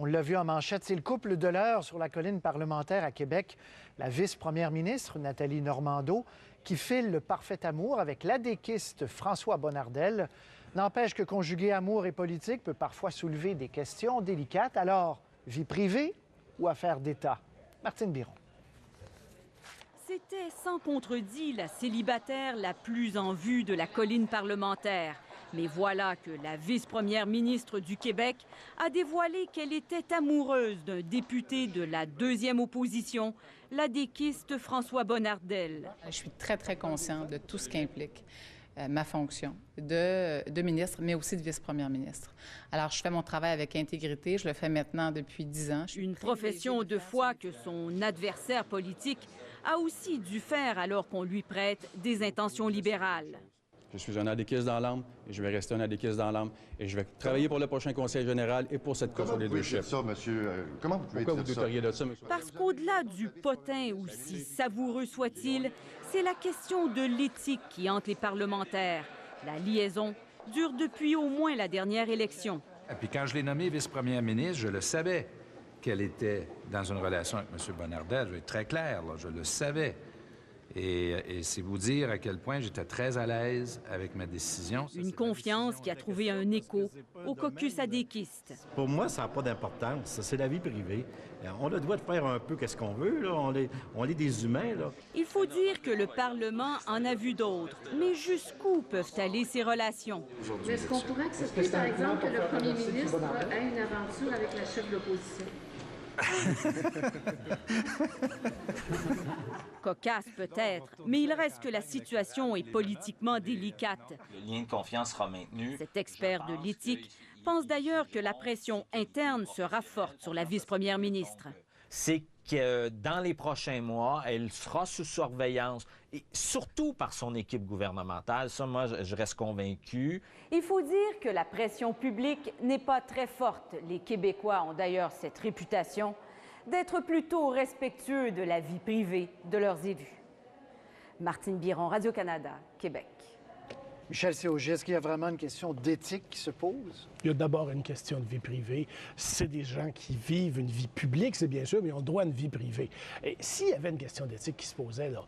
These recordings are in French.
On l'a vu en manchette, c'est le couple de l'heure sur la colline parlementaire à Québec. La vice-première ministre, Nathalie Normando, qui file le parfait amour avec l'adéquiste François Bonnardel. N'empêche que conjuguer amour et politique peut parfois soulever des questions délicates. Alors, vie privée ou affaire d'État? Martine Biron. C'était sans contredit la célibataire la plus en vue de la colline parlementaire. Mais voilà que la vice-première ministre du Québec a dévoilé qu'elle était amoureuse d'un député de la deuxième opposition, l'adéquiste François Bonnardel. Je suis très, très consciente de tout ce qu'implique ma fonction de ministre, mais aussi de vice-première ministre. Alors, je fais mon travail avec intégrité. Je le fais maintenant depuis 10 ans. Une profession de foi que son adversaire politique a aussi dû faire alors qu'on lui prête des intentions libérales. Je suis un adéquiste dans l'âme et je vais rester un adéquiste dans l'âme et je vais travailler pour le prochain Conseil général et pour cette course au leadership. Comment vous pouvez Pourquoi vous dire ça? douteriez de ça, monsieur? Parce qu'au-delà du potin, aussi savoureux soit-il, c'est la question de l'éthique qui hante les parlementaires. La liaison dure depuis au moins la dernière élection. Et puis quand je l'ai nommée vice-première ministre, je le savais qu'elle était dans une relation avec M. Bonnardel. Je vais être très clair, là, je le savais. Et c'est vous dire à quel point j'étais très à l'aise avec ma décision. Une confiance qui a trouvé un écho au caucus adéquiste. Pour moi, ça n'a pas d'importance. C'est la vie privée. On a le droit de faire un peu qu'est-ce qu'on veut. Là. On est des humains. Là. Il faut dire que le Parlement en a vu d'autres. Mais jusqu'où peuvent aller ces relations? Mais est-ce qu'on pourrait accepter, par exemple, que le premier ministre ait une aventure avec la chef de l'opposition? Cocasse peut-être, mais il reste que la situation est politiquement délicate. Le lien de confiance sera maintenu. Cet expert de l'éthique pense d'ailleurs que la pression interne sera forte sur la vice-première ministre. C'est que dans les prochains mois, elle sera sous surveillance, et surtout par son équipe gouvernementale. Ça, moi, je reste convaincu. Il faut dire que la pression publique n'est pas très forte. Les Québécois ont d'ailleurs cette réputation d'être plutôt respectueux de la vie privée de leurs élus. Martine Biron, Radio-Canada, Québec. Michel Séauger, est-ce qu'il y a vraiment une question d'éthique qui se pose? Il y a d'abord une question de vie privée. C'est des gens qui vivent une vie publique, c'est bien sûr, mais ils ont droit à une vie privée. Et s'il y avait une question d'éthique qui se posait, là,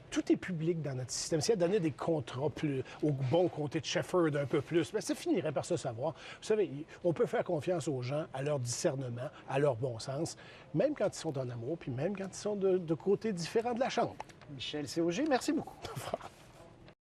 tout est public dans notre système. S'il y a donné des contrats plus, au bon comté de Shefford un peu plus, bien, ça finirait par se savoir. Vous savez, on peut faire confiance aux gens, à leur discernement, à leur bon sens, même quand ils sont en amour, puis même quand ils sont de côtés différents de la chambre. Michel Séauger, merci beaucoup.